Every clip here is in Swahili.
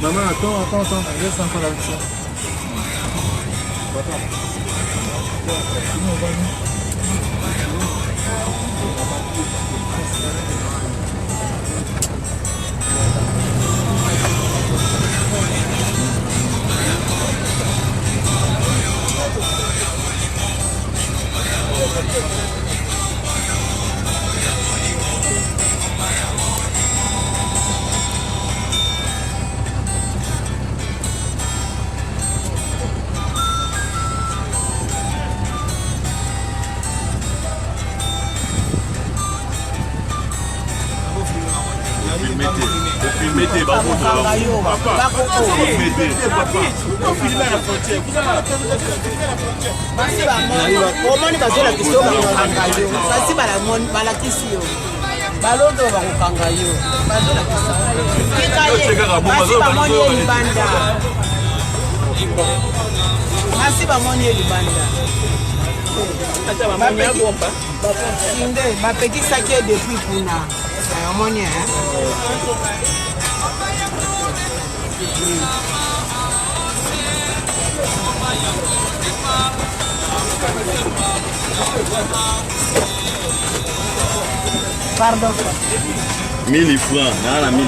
Maman, attends, reste encore avec ça. Pardon. 1000 francs, nana 1000.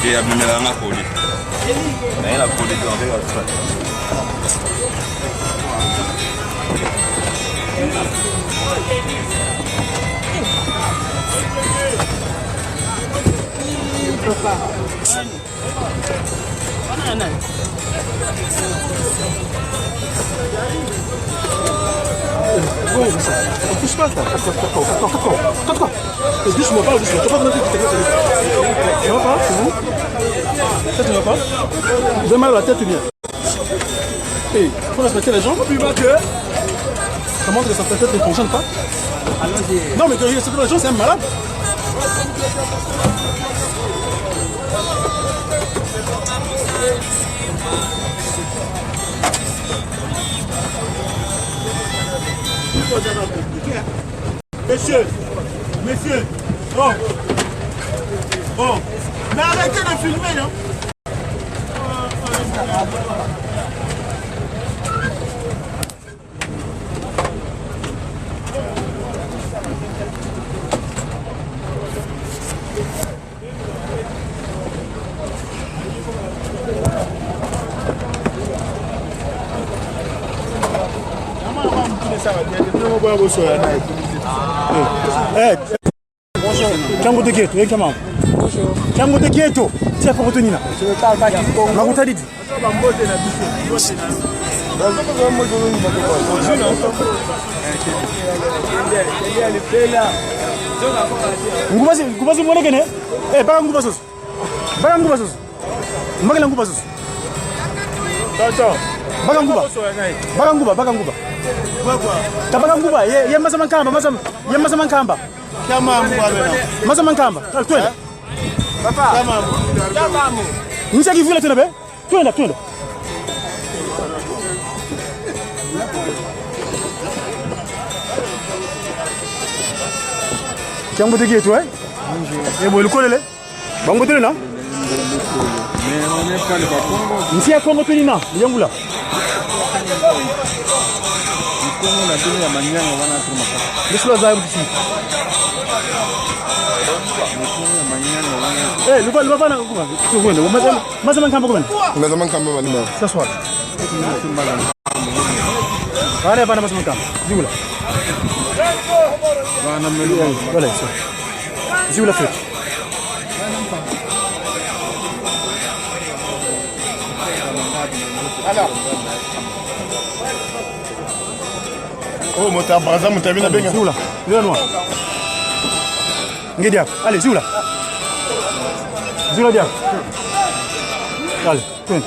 Et à Bimela, on a collé. On a collé dans le Bon, ça. On touche pas, ça. Attends. Doucement, pas doucement. Tu vas pas tu vas pas, c'est bon? Ça, tu vas pas? Vous avez mal à la tête ou bien? Hey, faut respecter les gens. Ça montre que sa tête ne fonctionne pas. Non, mais que respecter les gens, c'est un malade. Messieurs, bon, mais arrêtez de filmer, non? Chango de Kieto, comment? Bonjour. Chango de Kieto, tu as pas retenu là. Je ne parle pas du Congo. Ma route dit. Ngubasi mwone kene? Eh, baka ngubasos. Baka ngubasos. Magala ngubasos. Tonton. Baka nguba. Baka nguba. Tabaka nguba, ye masama nkamba. Kama mbwana. Masama nkamba. Twende. Papa. Kama mbo. Nisa kivula tena be? Twenda. Tiens, vous êtes qui, toi? Et vous le connaissez? Bon, vous êtes là? Mais on n'est pas le Congo. Ici, à Congo, tu es là? Bien, vous là? Congo, la télé, la manière, on va la trouver. Laisse-le à ici. Eh, le bal, tu vois, mais ça manque un peu. Mais ça manque un peu. Ça soit. Allez, pas de masse manque. Dis-vous là. Voilà, ça. Dis-vous la fête. Alors. Oh, mon t'as brasa, mon t'as vu la benga. Dis-vous là. Le noir. Ngedia. Allez, dis-vous là. Dis-vous là, dia. Allez, tiens.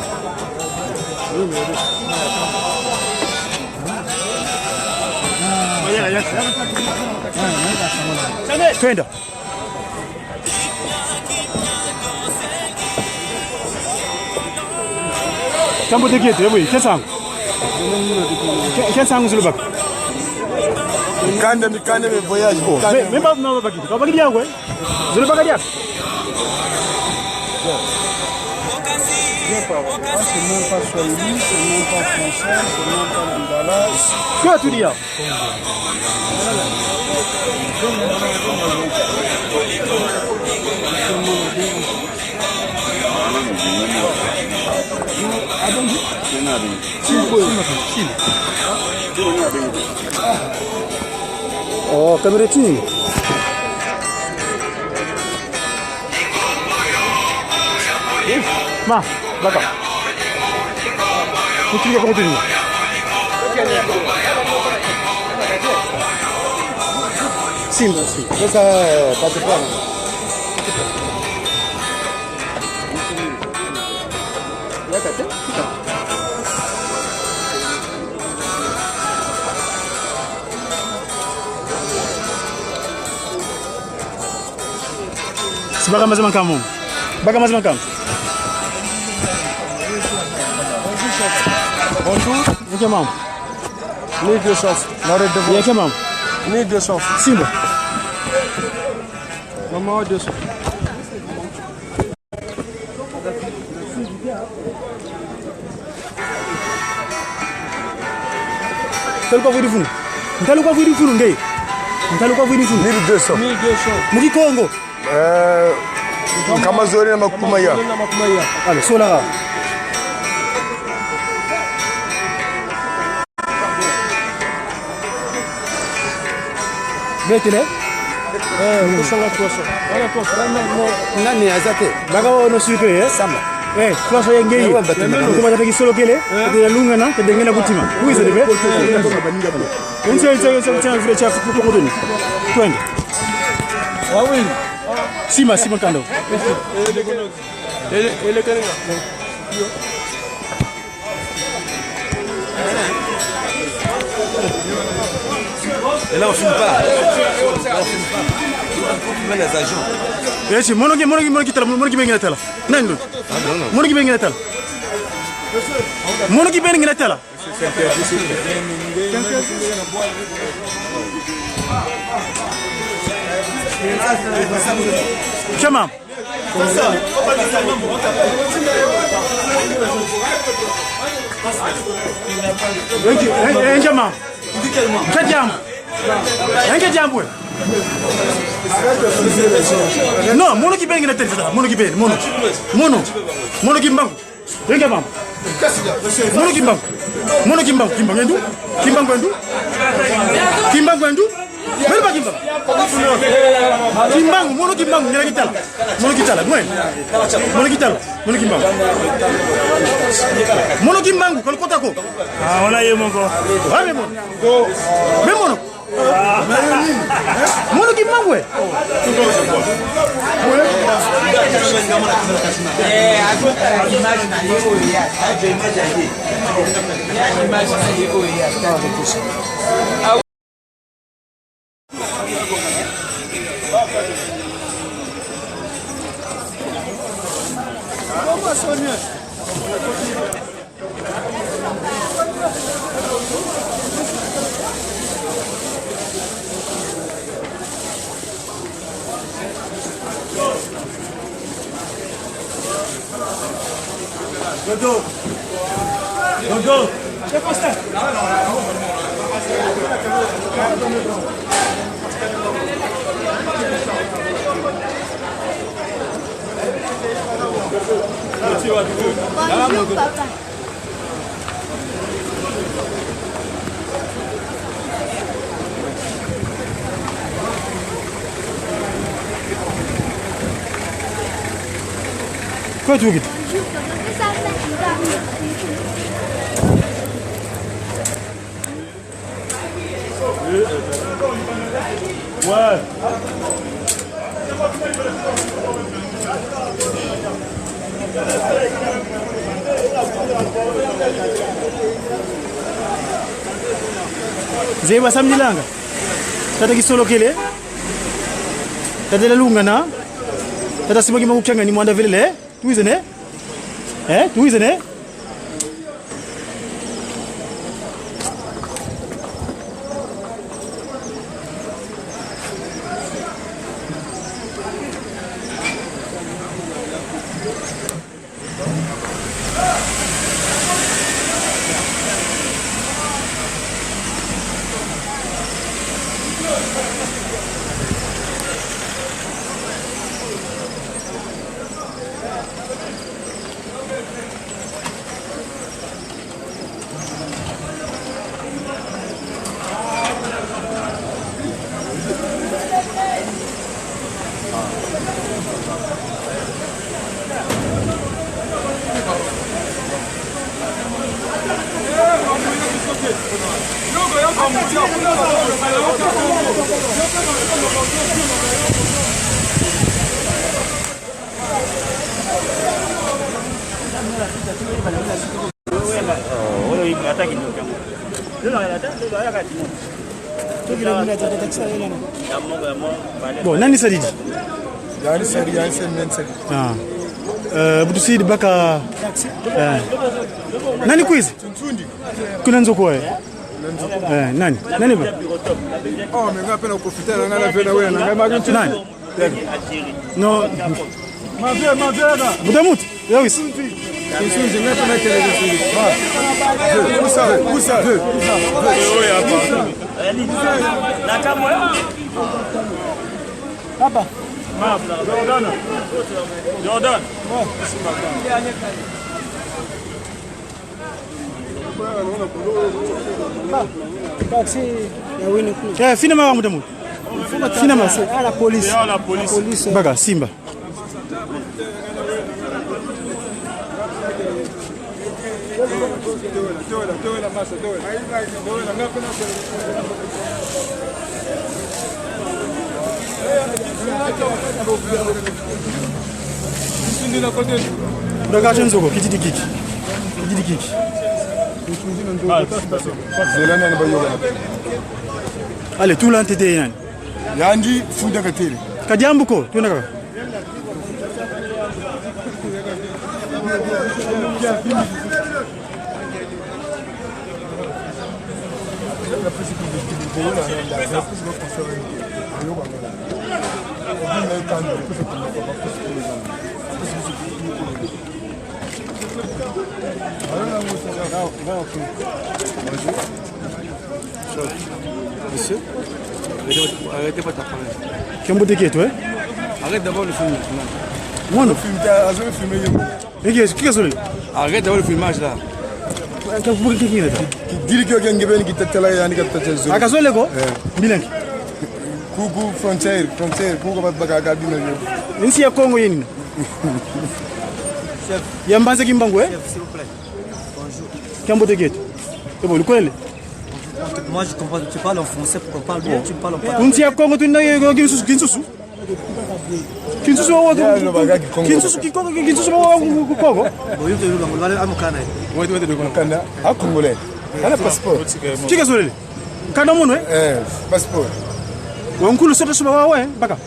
Twenda. Campo de guette, oui, qu'est-ce que sur le bac? Mikande, mais voyage. Mais pas non, pas qui dia ouais. Je le bac dia. C'est même pas swahili, c'est même pas français, c'est même pas lingala. Que tu dis là? Oh, kamera ting. Ma, d'accord. Continue à continuer. Sim, sim. Essa tá de plano. Ya tá, tá. Sebagai macam kamu. Baga macam kamu. Bonjour. Ok, maman. Need deux chances. L'arrêt de Ok, maman. Need deux chances. Simba. Maman, deux chances. Quel quoi vous dites vous? Quel quoi vous dites vous, Ngay? Quel quoi vous dites vous? Need deux chances. Need deux chances. Mugi Congo. Kama zori na makumaya. Allez, Solara. Betele? Kusanga tuaso. Ana tuaso. Nani azate? Baga ono supe eh? Samba. Tuaso yengei. Kuma tata kisolo kele. Tata lunga na tata ngena kutima. Who is it be? Unse vile chafu kuko doni. Twende. Wawili. Sima kando. Ele kanenga. Et là, on filme pas. On filme pas. On filme les agents. Yes, monoki bengena tala. Nando. Monoki bengena tala. Monoki bengena tala. Chama. Chama. Jambo. Non, mono ki bengi na tele mono ki bengi, mono ki mbangu. Yenga bam. Mono ki mbangu, kimbangu endu. Mel ba kimbangu. Kimbangu, mono kimbangu ngela kitala. Mwen. Mono kimbangu. Mono kimbangu kol kota ko. Ah, wala yemo ko. Wa me mono. Me mono. Mono kimbangu we. Dodo. Chef Costa. Bonjour, papa. Quoi tu veux? Ouais. Zeba samjilanga. Tata kisolo kile. Tata la lunga na. Tata simagi makuchanga ni mwanda vile le. Tuize ne? Tuize ne? Bon, nani Sadidi? Yani Sadidi, yani Sadidi. Budu Sidi baka nani quiz? Kuna nzoko nani? Nani ba? Oh, mais ngapena ukufita na ngala vena wewe na ngama kintu. Nani? No. Budamut. Yawis. Kinsunzi ngapena kile kinsunzi. Usa. Wewe hapa. Na kama Hapa. Jordan. Taxi ya wini kule. Fina mama Budamut. Fina mama. La police. La police. Baga Simba. Regarde Nzoko, qui dit kiki. Allez, tout l'entité yani. Yandi fuda katele. Kadiambu ko, tu naka. Monsieur, arrêtez pas ta parole. Kambo teke toi? Arrête d'abord le film. Moi non. Arrête d'abord le filmage là. Dili kyo kenge beni kitatala yani katatazo. Akazole ko? Bilanki. Kuku frontière kuku baka gabina yo. Nsi ya Kongo yeni. Chef. Yambanze kimbango Chef, s'il vous plaît. Bonjour. Kambo teke. C'est bon, le quoi? Moi je comprends, tu parles en français, pourquoi tu parles bien, tu parles en français. Nsi ya Kongo tu ndaye kinsusu. Kinsusu wa Kinsusu kikoko kinsusu wa Kongo. Boyo te luga ngolale amukana. Ouais de kanda a congolais. Ana passeport. Kika zolele. Kana mono passeport. Wankulu soto suba wawe baka.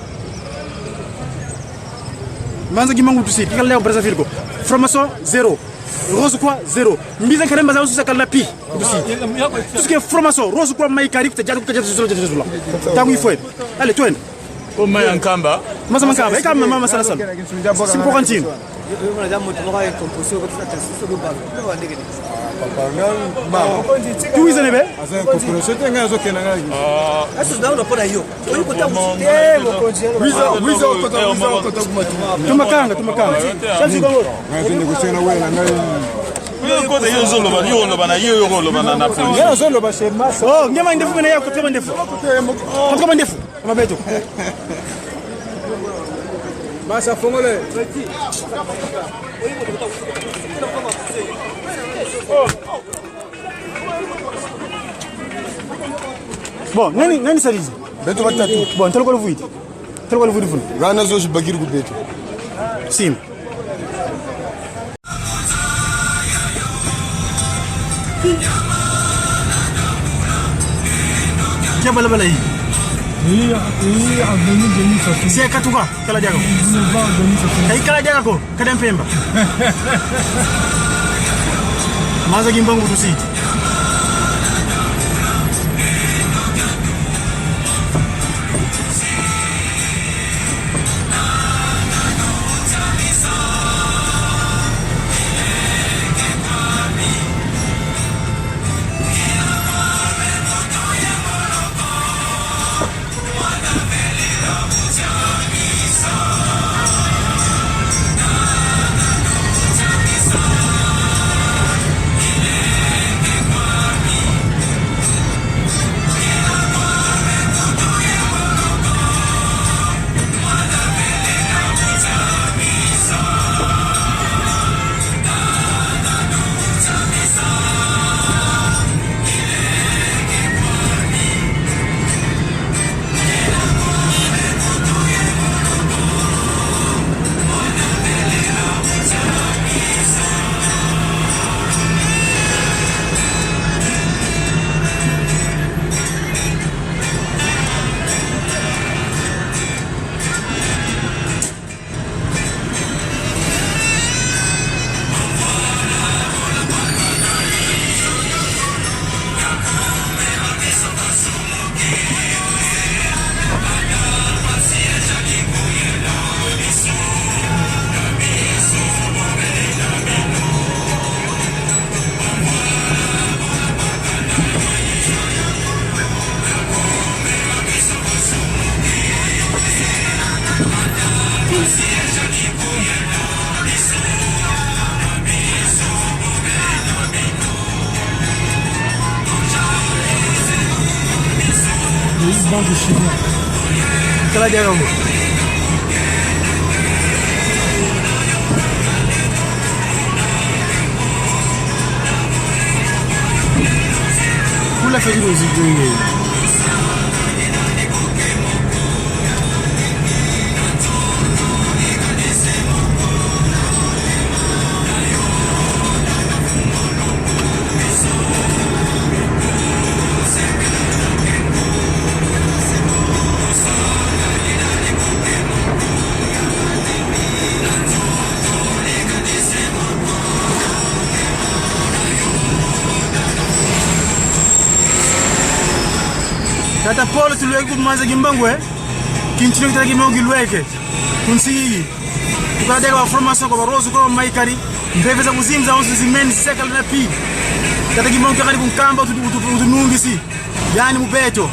Manza gimangu tusi kika leo Brazzaville ko. Formation 0. Rose quoi 0. Mbiza karemba za ususa kala pi. Tout ce qui est formation, rose quoi maikari kutajaza kutajaza. Tangu ifwe. Allez, toi. Koma ya Nkamba. Masa Nkamba, kama mama sala sala. Simpo kantine. Tu is anebe? Tumakanga. Oh, ngema ndefu bana yako kama ndefu. Kama ndefu. Kama beto. Basa fongole. Bon, nani salizi? Beto batatu. Bon, tolko le vuit. Rana zo shibagiri ku beto. Sim. Kia bala hii. Hii avenue Denis Sassou. Si katuka kala jago. Kai kala jago kada mpemba. Maza gimbangu tusi. Banque chinois. Kala jago. Kula fezi rozijwe. Tata Paul tulwe ku manza gimbangwe kinchino kitaki mongi lweke kunsi tukadeka wa formation kwa barozu kwa maikari mbeveza kuzimza onsu zimeni sekala na pi tata gimbangwe kali kunkamba utunungi si yani mubeto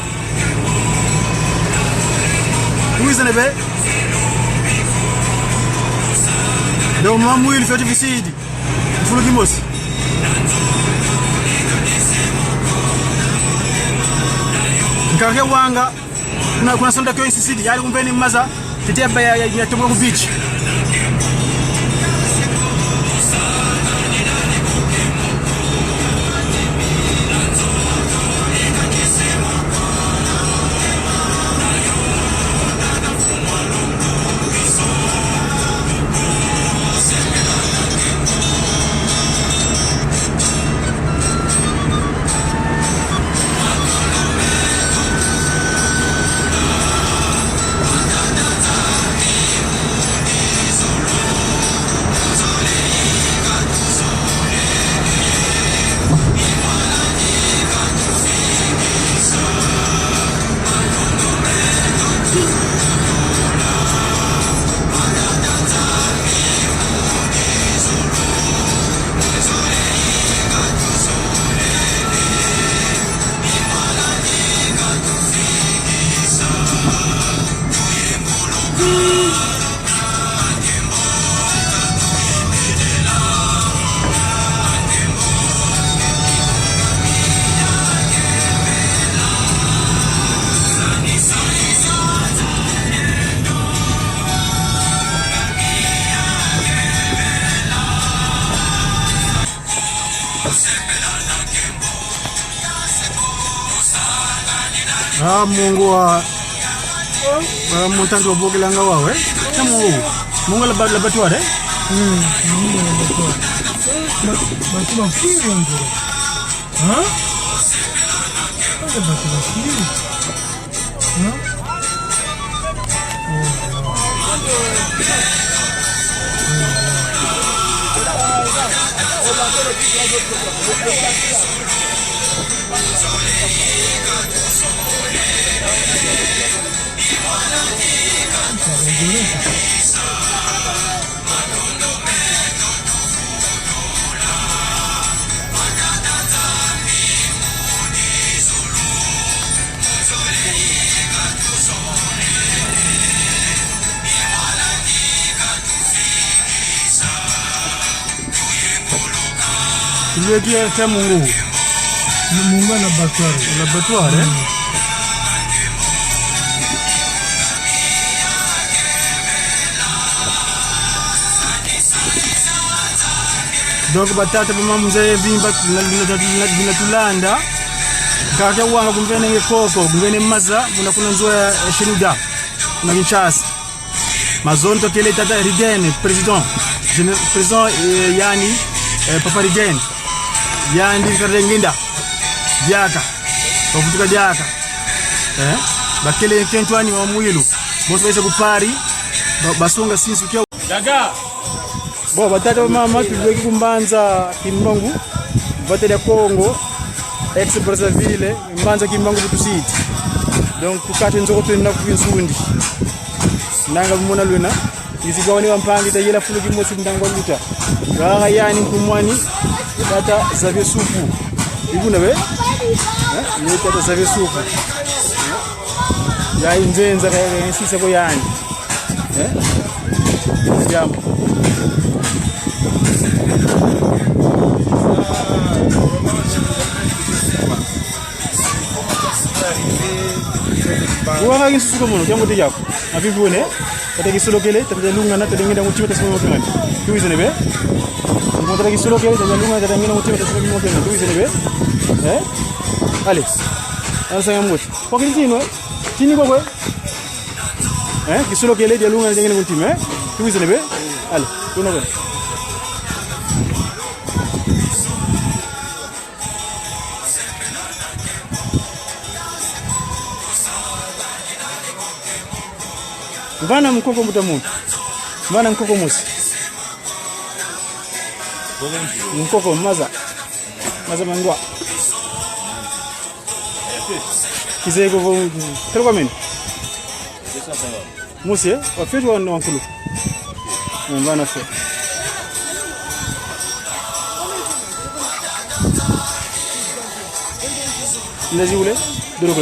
uiza nebe do mamu ili feti visidi fulu gimosi Nkake wanga kuna sonda kwa insisidi yali kumpeni maza titeba ya tomo ku beach Mungu wa montanto boke langa wawe. Mungu la batware. Mungu la batware. Batuma firi ngoro. Batuma firi. Lui qui est fait Mungu. Mungu la batware. La batware. Donc batata bama mzee vimba na tulanda kaka wanga kumvene ngekoko kumvene maza kuna nzoya shenuda kuna Kinshasa mazonto kele tata Rigen président yani Papa Rigen yani karenginda diaka bavutuka diaka bakele kentwani wa mwilu bosi baise kupari basonga sinsu kya daga bo batata mama tulweki kumbanza kimbangu batele Congo ex Brazzaville mbanza kimbangu butusiti donc kukate nzoko twenna kuinsundi nanga mona luna izigawani wampangi tayela fulu kimosi ndango luta gaga yani kumwani tata zave supu ibuna be ni tata zave supu ya inzenza kaya sisa ko yani jambo Uanga kinsu ko mono kyango tiyako afivune tata kisolokele tata lunga na tata ngenda mutima tasema motema tuizene be ngotara kisolokele tata lunga tata ngenda mutima tasema motema tuizene be Alex ansa ngamoti ko kinjino tini ko kisolokele tata lunga tata ngenda mutima tuizene be ale tuno ko Vana mkoko mutamuntu. Vana mkoko musi. Mkoko maza. Maza mangwa. Kizego vo telwa men. Musi wa fetu wa nkulu. Vana fe. Ndazi ule duro ko